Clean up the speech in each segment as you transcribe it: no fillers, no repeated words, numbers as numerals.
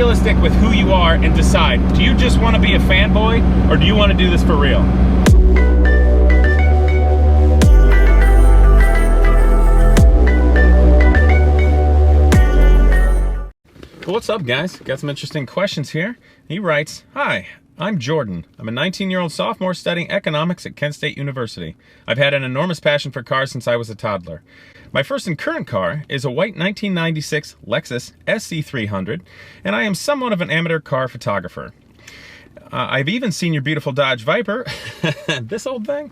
realistic with who you are and decide, do you just want to be a fanboy or do you want to do this for real? Well, what's up, guys? Got some interesting questions here. He writes, "Hi, I'm Jordan. I'm a 19-year-old sophomore studying economics at Kent State University. I've had an enormous passion for cars since I was a toddler. My first and current car is a white 1996 Lexus SC300, and I am somewhat of an amateur car photographer. I've even seen your beautiful Dodge Viper, this old thing.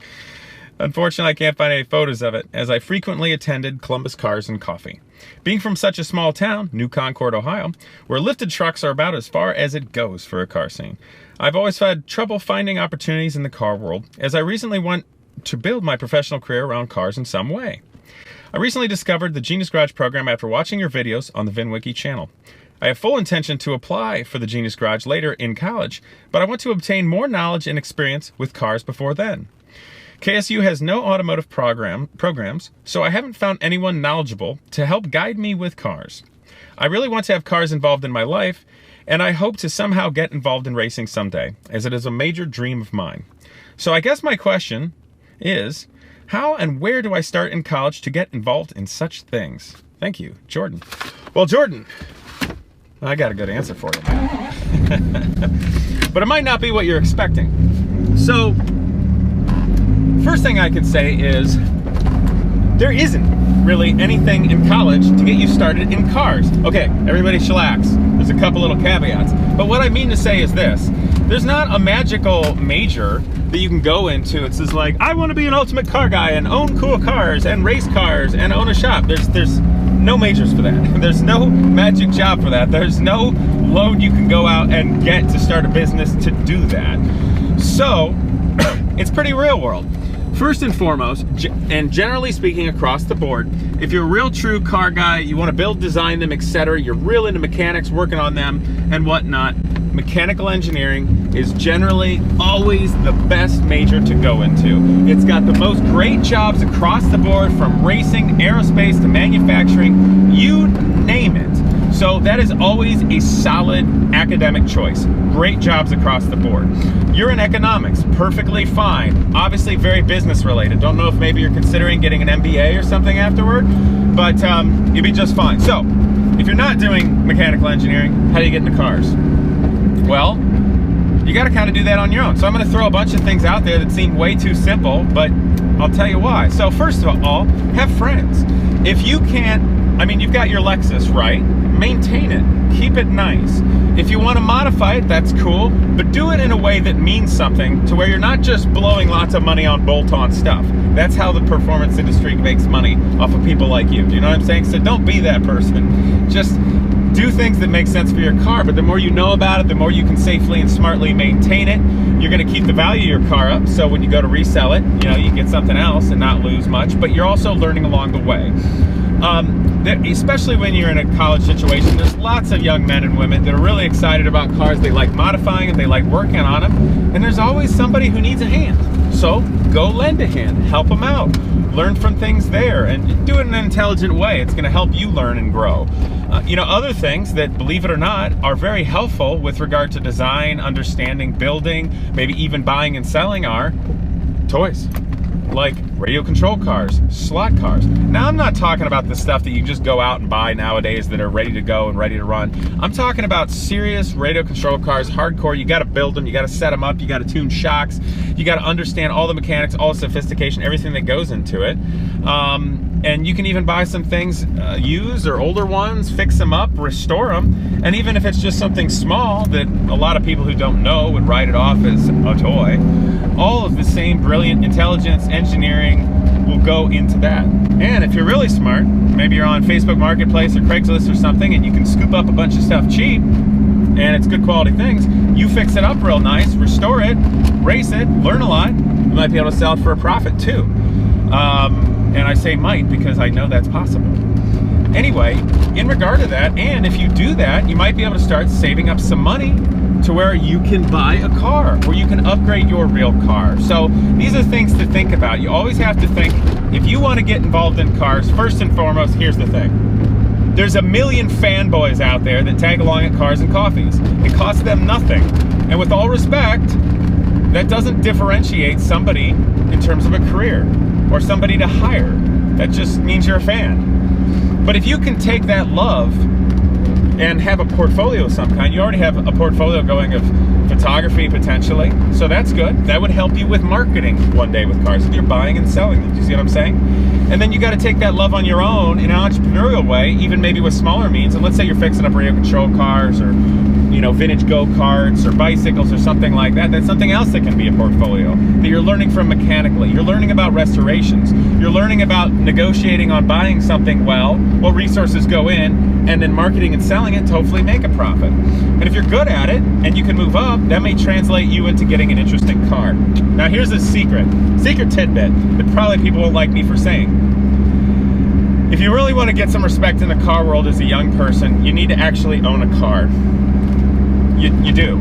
Unfortunately, I can't find any photos of it, as I frequently attended Columbus Cars and Coffee. Being from such a small town, New Concord, Ohio, where lifted trucks are about as far as it goes for a car scene, I've always had trouble finding opportunities in the car world, as I recently want to build my professional career around cars in some way. I recently discovered the Genius Garage program after watching your videos on the VinWiki channel. I have full intention to apply for the Genius Garage later in college, but I want to obtain more knowledge and experience with cars before then. KSU has no automotive programs, so I haven't found anyone knowledgeable to help guide me with cars. I really want to have cars involved in my life, and I hope to somehow get involved in racing someday, as it is a major dream of mine. So I guess my question is, how and where do I start in college to get involved in such things? Thank you, Jordan." Well, Jordan, I got a good answer for you. But it might not be what you're expecting. So, first thing I can say is, there isn't really anything in college to get you started in cars. Okay, everybody chillax. There's a couple little caveats. But what I mean to say is this. There's not a magical major that you can go into. It's just like, I want to be an ultimate car guy and own cool cars and race cars and own a shop. There's no majors for that. There's no magic job for that. There's no loan you can go out and get to start a business to do that. So, it's pretty real world. First and foremost, and generally speaking across the board, if you're a real true car guy, you want to build, design them, etc., you're real into mechanics, working on them and whatnot, mechanical engineering is generally always the best major to go into. It's got the most great jobs across the board, from racing, aerospace, to manufacturing, you name it. So that is always a solid academic choice. Great jobs across the board. You're in economics, perfectly fine. Obviously very business related. Don't know if maybe you're considering getting an MBA or something afterward, but you'll be just fine. So, if you're not doing mechanical engineering, how do you get into cars? Well, you gotta kind of do that on your own. So I'm gonna throw a bunch of things out there that seem way too simple, but I'll tell you why. So first of all, have friends. If you can't, I mean, you've got your Lexus, right? Maintain it, keep it nice. If you want to modify it, that's cool, but do it in a way that means something, to where you're not just blowing lots of money on bolt-on stuff. That's how the performance industry makes money, off of people like you. Do you know what I'm saying? So don't be that person. Just do things that make sense for your car, but the more you know about it, the more you can safely and smartly maintain it. You're going to keep the value of your car up, so when you go to resell it, you know, you get something else and not lose much, but you're also learning along the way. Especially when you're in a college situation, there's lots of young men and women that are really excited about cars. They like modifying them, they like working on them, and there's always somebody who needs a hand. So go lend a hand, help them out, learn from things there, and do it in an intelligent way. It's going to help you learn and grow. You know, other things that, believe it or not, are very helpful with regard to design, understanding, building, maybe even buying and selling are toys. Like radio control cars, slot cars. Now, I'm not talking about the stuff that you just go out and buy nowadays that are ready to go and ready to run. I'm talking about serious radio control cars, hardcore. You got to build them, you got to set them up, you got to tune shocks, you got to understand all the mechanics, all the sophistication, everything that goes into it. And you can even buy some things used or older ones, fix them up, restore them. And even if it's just something small that a lot of people who don't know would write it off as a toy, all of the same brilliant intelligence, engineering will go into that. And if you're really smart, maybe you're on Facebook Marketplace or Craigslist or something, and you can scoop up a bunch of stuff cheap, and it's good quality things, you fix it up real nice, restore it, race it, learn a lot, you might be able to sell it for a profit too. And I say might because I know that's possible. Anyway, in regard to that, and if you do that, you might be able to start saving up some money to where you can buy a car, where you can upgrade your real car. So these are things to think about. You always have to think, if you want to get involved in cars, first and foremost, here's the thing. There's a million fanboys out there that tag along at Cars and Coffees. It costs them nothing. And with all respect, that doesn't differentiate somebody in terms of a career or somebody to hire. That just means you're a fan. But if you can take that love and have a portfolio of some kind, you already have a portfolio going of photography potentially, so that's good. That would help you with marketing one day with cars if you're buying and selling them. Do you see what I'm saying? And then you got to take that love on your own in an entrepreneurial way, even maybe with smaller means. And let's say you're fixing up radio control cars, or vintage go-karts or bicycles or something like that. That's something else that can be a portfolio that you're learning from mechanically. You're learning about restorations. You're learning about negotiating on buying something well, what resources go in, and then marketing and selling it to hopefully make a profit. And if you're good at it and you can move up, that may translate you into getting an interesting car. Now here's a secret tidbit that probably people won't like me for saying. If you really want to get some respect in the car world as a young person, you need to actually own a car. You do.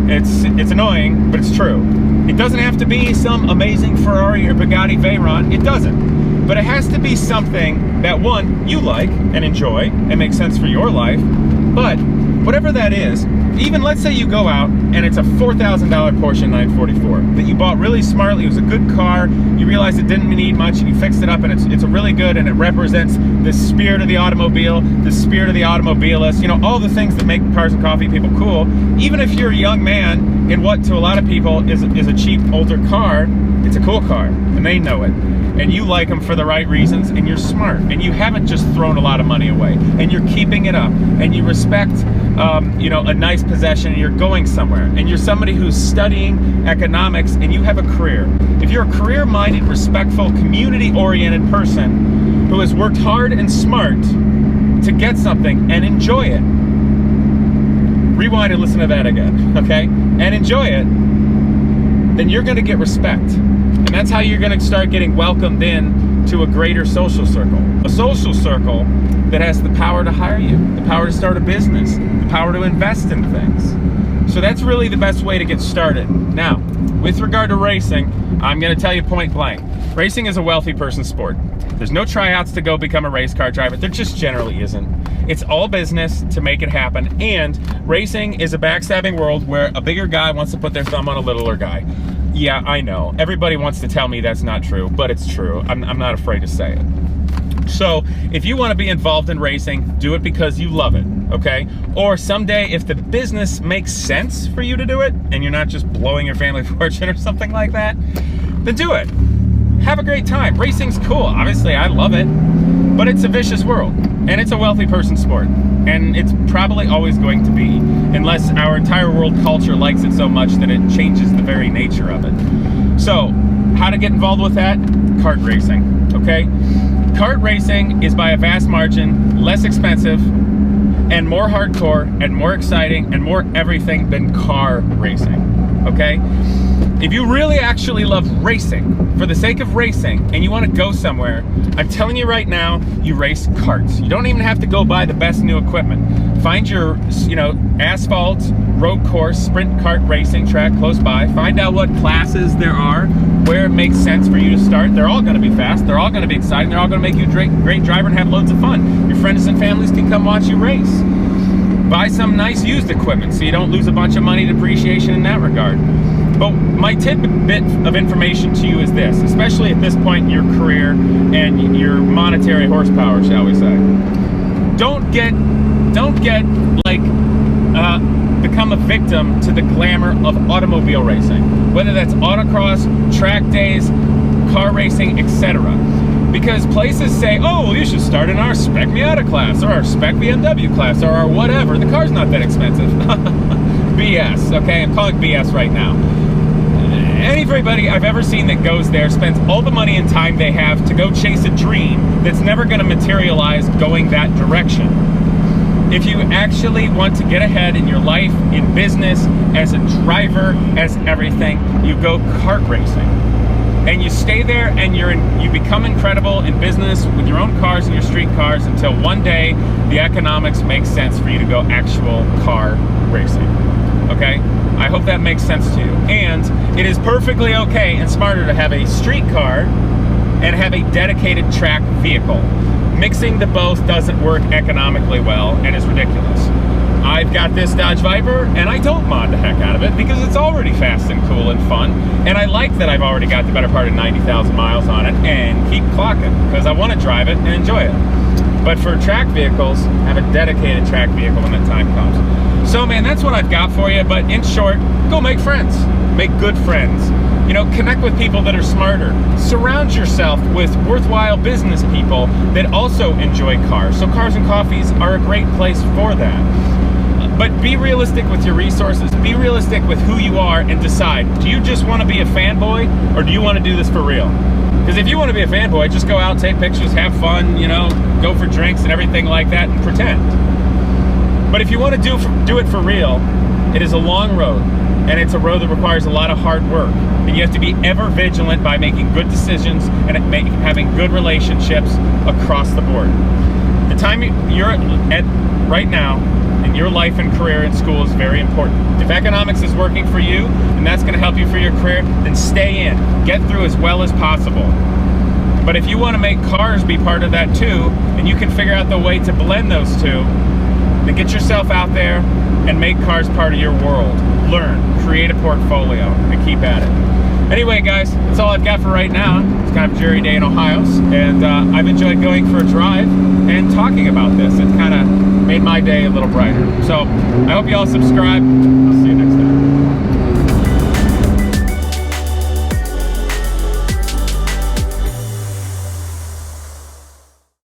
It's annoying, but it's true. It doesn't have to be some amazing Ferrari or Bugatti Veyron. It doesn't. But it has to be something that, one, you like and enjoy and makes sense for your life. But whatever that is, even let's say you go out and it's a $4,000 Porsche 944 that you bought really smartly. It was a good car. You realized it didn't need much, and you fixed it up, and it's a really good, and it represents the spirit of the automobile, the spirit of the automobilist, all the things that make Cars and Coffee people cool. Even if you're a young man in what to a lot of people is a cheap older car, it's a cool car, and they know it. And you like them for the right reasons, and you're smart, and you haven't just thrown a lot of money away, and you're keeping it up, and you respect a nice possession, and you're going somewhere, and you're somebody who's studying economics, and you have a career. If you're a career-minded, respectful, community-oriented person who has worked hard and smart to get something and enjoy it, rewind and listen to that again, okay? And enjoy it, then you're going to get respect. And that's how you're going to start getting welcomed in to a greater social circle. A social circle that has the power to hire you, the power to start a business, the power to invest in things. So that's really the best way to get started. Now, with regard to racing, I'm going to tell you point blank. Racing is a wealthy person's sport. There's no tryouts to go become a race car driver. There just generally isn't. It's all business to make it happen. And racing is a backstabbing world where a bigger guy wants to put their thumb on a littler guy. Yeah, I know. Everybody wants to tell me that's not true, but it's true. I'm not afraid to say it. So if you want to be involved in racing, do it because you love it, okay? Or someday, if the business makes sense for you to do it, and you're not just blowing your family fortune or something like that, then do it. Have a great time. Racing's cool. Obviously, I love it, but it's a vicious world, and it's a wealthy person's sport, and it's probably always going to be, unless our entire world culture likes it so much that it changes the very nature of it. So, how to get involved with that? Kart racing, okay? Kart racing is by a vast margin less expensive and more hardcore and more exciting and more everything than car racing, okay? If you really actually love racing, for the sake of racing, and you want to go somewhere, I'm telling you right now, you race karts. You don't even have to go buy the best new equipment. Find your, asphalt, road course, sprint kart racing track close by. Find out what classes there are, where it makes sense for you to start. They're all going to be fast. They're all going to be exciting. They're all going to make you a great driver and have loads of fun. Your friends and families can come watch you race. Buy some nice used equipment so you don't lose a bunch of money depreciation in that regard. But my tidbit of information to you is this, especially at this point in your career and your monetary horsepower, shall we say. Don't become a victim to the glamour of automobile racing, whether that's autocross, track days, car racing, etc. Because places say, oh, you should start in our Spec Miata class, or our Spec BMW class, or our whatever. The car's not that expensive. BS, okay? I'm calling BS right now. Everybody I've ever seen that goes there spends all the money and time they have to go chase a dream that's never going to materialize going that direction. If you actually want to get ahead in your life, in business, as a driver, as everything, you go kart racing. And you stay there and you become incredible in business with your own cars and your street cars until one day the economics make sense for you to go actual car racing. Okay? I hope that makes sense to you. And it is perfectly okay and smarter to have a street car and have a dedicated track vehicle. mixing the both doesn't work economically well and is ridiculous. I've got this Dodge Viper, and I don't mod the heck out of it because it's already fast and cool and fun, and I like that I've already got the better part of 90,000 miles on it and keep clocking because I want to drive it and enjoy it. But for track vehicles, I have a dedicated track vehicle when that time comes. So man, that's what I've got for you, but in short, go make friends. Make good friends. You know, connect with people that are smarter. Surround yourself with worthwhile business people that also enjoy cars. So Cars and Coffees are a great place for that. But be realistic with your resources. Be realistic with who you are and decide, do you just want to be a fanboy or do you want to do this for real? Because if you want to be a fanboy, just go out, take pictures, have fun, you know, go for drinks and everything like that and pretend. But if you want to do it for real, it is a long road, and it's a road that requires a lot of hard work. And you have to be ever vigilant by making good decisions and having good relationships across the board. The time you're at right now in your life and career in school is very important. If economics is working for you and that's going to help you for your career, then stay in. Get through as well as possible. But if you want to make cars be part of that too, and you can figure out the way to blend those two, then get yourself out there and make cars part of your world. Learn, create a portfolio, and keep at it. Anyway, guys, that's all I've got for right now. It's kind of a dreary day in Ohio, and I've enjoyed going for a drive and talking about this. It kind of made my day a little brighter. So I hope you all subscribe. I'll see you next time.